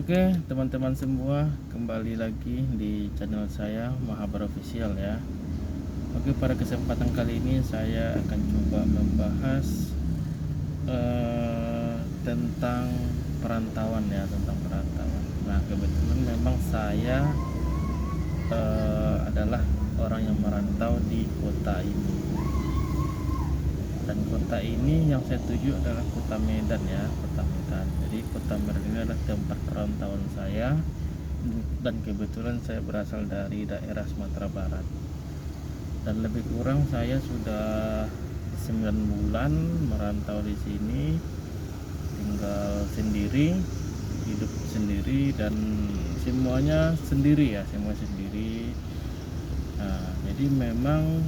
Oke, teman-teman semua, kembali lagi di channel saya Mahabar Official ya. Oke, pada kesempatan kali ini saya akan coba membahas tentang perantauan ya, tentang perantauan. Nah, kebetulan memang saya adalah orang yang merantau di kota ini. Dan kota ini yang saya tuju adalah kota Medan ya, kota Medan. Jadi kota Medan ini adalah tempat perantauan saya, dan kebetulan saya berasal dari daerah Sumatera Barat. Dan lebih kurang saya sudah 9 bulan merantau di sini, tinggal sendiri, hidup sendiri, dan semuanya sendiri ya, semua sendiri. Nah, jadi memang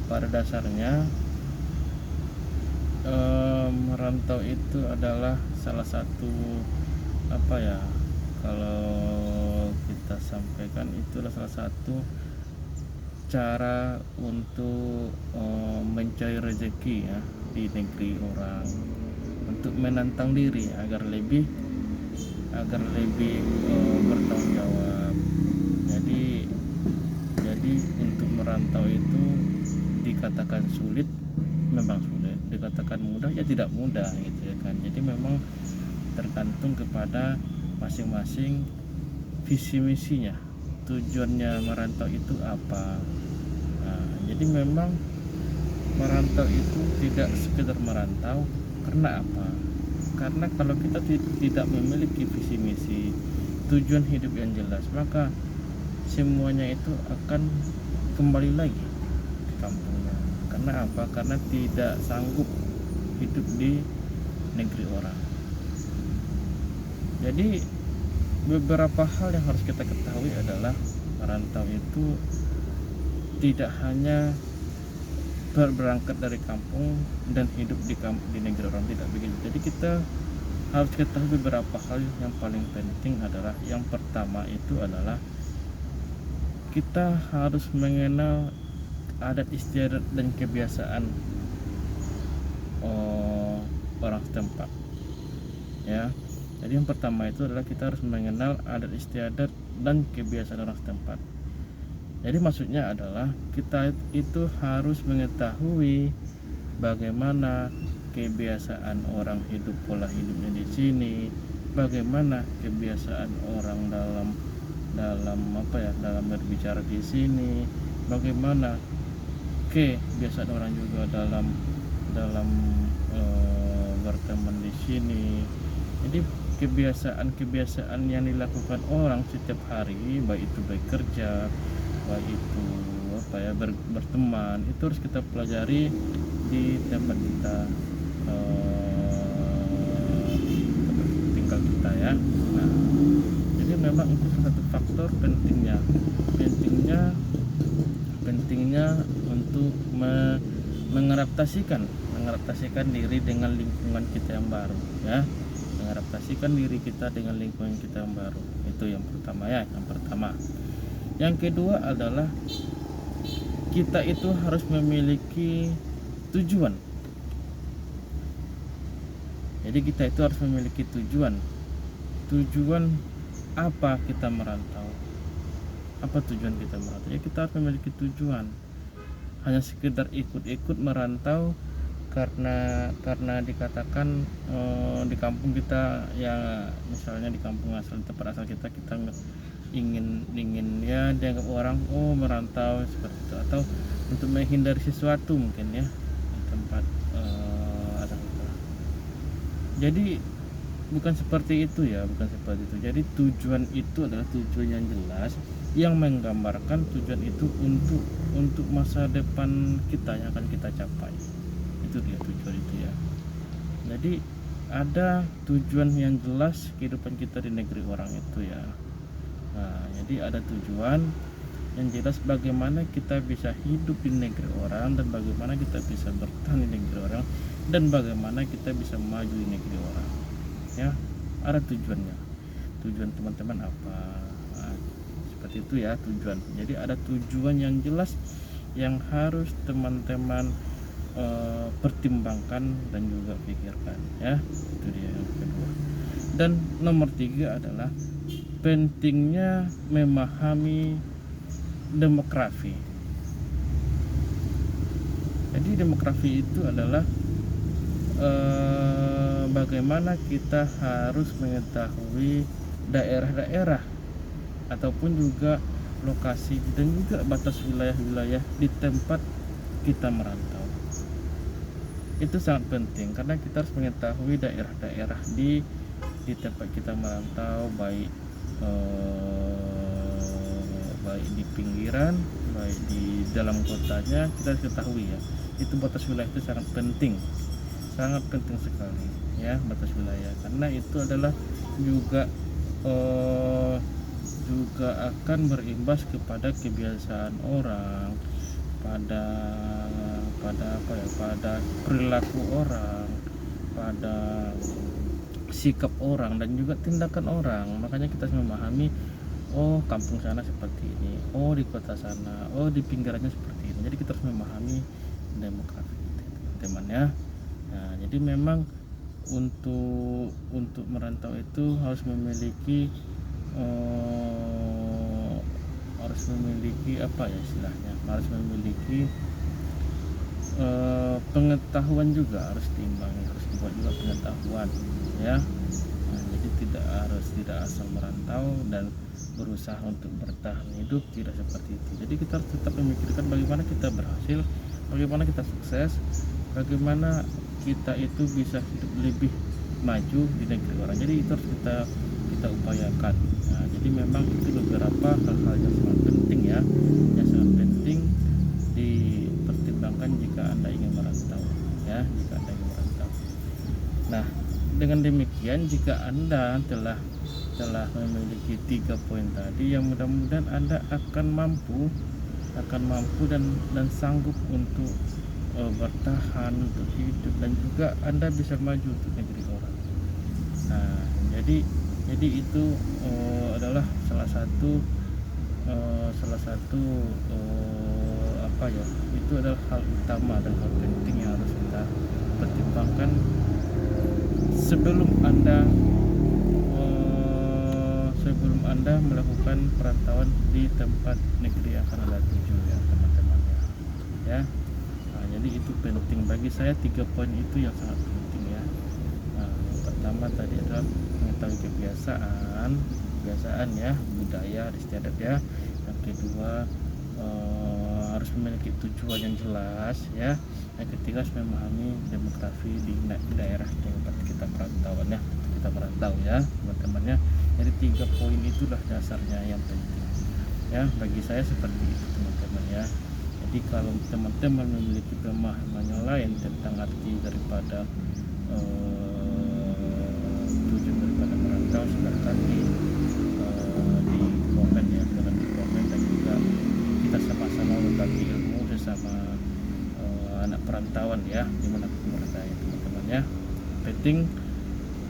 pada dasarnya merantau itu adalah salah satu apa ya, kalau kita sampaikan itulah salah satu cara untuk mencari rezeki ya di negeri orang, untuk menantang diri agar lebih bertanggung jawab. Jadi untuk merantau itu dikatakan sulit, memang sulit, dikatakan mudah ya tidak mudah gitu ya kan. Jadi memang tergantung kepada masing-masing visi misinya, tujuannya merantau itu apa. Nah, jadi memang merantau itu tidak sekedar merantau. Karena apa? Karena kalau kita tidak memiliki visi misi, tujuan hidup yang jelas, maka semuanya itu akan kembali lagi ke kampungnya. Karena apa? Karena tidak sanggup hidup di negeri orang. Jadi beberapa hal yang harus kita ketahui adalah merantau itu tidak hanya berangkat dari kampung dan hidup di negeri orang, tidak begitu. Jadi kita harus ketahui beberapa hal yang paling penting adalah, yang pertama itu adalah kita harus mengenal adat istiadat dan kebiasaan orang setempat ya. Jadi yang pertama itu adalah kita harus mengenal adat istiadat dan kebiasaan orang setempat. Jadi maksudnya adalah kita itu harus mengetahui bagaimana kebiasaan orang hidup, pola hidupnya di sini, bagaimana kebiasaan orang dalam berbicara di sini, bagaimana kebiasaan orang juga dalam berteman di sini. Jadi kebiasaan yang dilakukan orang setiap hari, baik itu bekerja, baik itu berteman, itu harus kita pelajari di tempat kita tinggal kita ya. Nah, jadi memang itu salah satu faktor pentingnya untuk mengadaptasikan diri dengan lingkungan kita yang baru ya, mengadaptasikan diri kita dengan lingkungan kita yang baru. Itu yang pertama ya, yang kedua adalah kita itu harus memiliki tujuan. Jadi kita itu harus memiliki tujuan apa kita merantau, apa tujuan kita merantau ya. Kita harus memiliki tujuan. Hanya sekedar ikut-ikut merantau karena dikatakan di kampung kita ya, misalnya di kampung asal, tempat asal kita ingin ya dianggap orang merantau seperti itu, atau untuk menghindari sesuatu mungkin ya di tempat asal kita. Jadi bukan seperti itu ya, Jadi tujuan itu adalah tujuan yang jelas, yang menggambarkan tujuan itu untuk masa depan kita yang akan kita capai. Itu dia tujuan itu ya. Jadi ada tujuan yang jelas kehidupan kita di negeri orang itu ya. Nah, jadi ada tujuan yang jelas bagaimana kita bisa hidup di negeri orang, dan bagaimana kita bisa bertahan di negeri orang, dan bagaimana kita bisa maju di negeri orang ya. Ada tujuannya. Tujuan teman-teman apa? Nah, seperti itu ya tujuan. Jadi ada tujuan yang jelas yang harus teman-teman pertimbangkan dan juga pikirkan ya. Itu dia yang kedua. Dan nomor 3 adalah pentingnya memahami demografi. Jadi demografi itu adalah bagaimana kita harus mengetahui daerah-daerah ataupun juga lokasi dan juga batas wilayah-wilayah di tempat kita merantau. Itu sangat penting karena kita harus mengetahui daerah-daerah di tempat kita merantau, baik di pinggiran, baik di dalam kotanya, kita harus ketahui ya. Itu batas wilayah itu sangat penting sekali ya, batas wilayah, karena itu adalah juga akan berimbas kepada kebiasaan orang, pada perilaku orang, pada sikap orang dan juga tindakan orang. Makanya kita harus memahami, oh kampung sana seperti ini, oh di kota sana, oh di pinggirannya seperti ini. Jadi kita harus memahami demografi, teman-teman ya. Nah, jadi memang untuk merantau itu harus memiliki apa ya istilahnya, harus memiliki pengetahuan juga, harus diimbangi, harus dibuat juga pengetahuan ya. Nah, jadi tidak asal merantau dan berusaha untuk bertahan hidup, tidak seperti itu. Jadi kita harus tetap memikirkan bagaimana kita berhasil, bagaimana kita sukses, bagaimana kita itu bisa hidup lebih maju di negeri orang. Jadi itu harus kita upayakan. Nah, jadi memang itu beberapa hal-hal yang sangat penting ya, yang sangat penting dipertimbangkan jika Anda ingin merantau ya, jika Anda ingin merantau. Nah, dengan demikian jika Anda telah memiliki 3 poin tadi, yang mudah-mudahan Anda akan mampu dan sanggup untuk bertahan, untuk hidup, dan juga Anda bisa maju untuk negeri orang. Nah, jadi itu adalah salah satu apa ya, itu adalah hal utama dan hal penting yang harus kita pertimbangkan sebelum Anda melakukan perantauan di tempat negeri yang akan Anda tuju ya, teman-teman ya. Nah, jadi itu penting bagi saya, 3 poin itu yang sangat penting ya. Nah, yang pertama tadi adalah mengetahui kebiasaan ya, budaya istiadat ya. Yang kedua harus memiliki tujuan yang jelas ya. Yang ketiga harus memahami demografi di daerah tempat kita perantauan ya, teman-teman ya. Jadi 3 poin itulah dasarnya yang penting ya, bagi saya seperti itu teman-teman ya. Jadi kalau teman-teman memiliki pemahaman yang lain tentang arti daripada tujuan daripada merantau, silahkan di komen ya, silahkan di komen, dan juga kita sama-sama berbagi ilmu sesama anak perantauan ya, dimanapun berada ya teman-teman ya. Penting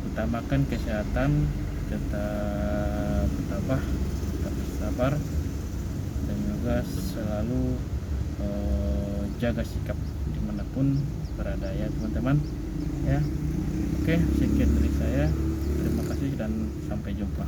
utamakan kesehatan, tetap bertabah, tetap bersabar, dan juga selalu jaga sikap dimanapun berada ya teman-teman ya. Oke, sekian dari saya, terima kasih dan sampai jumpa.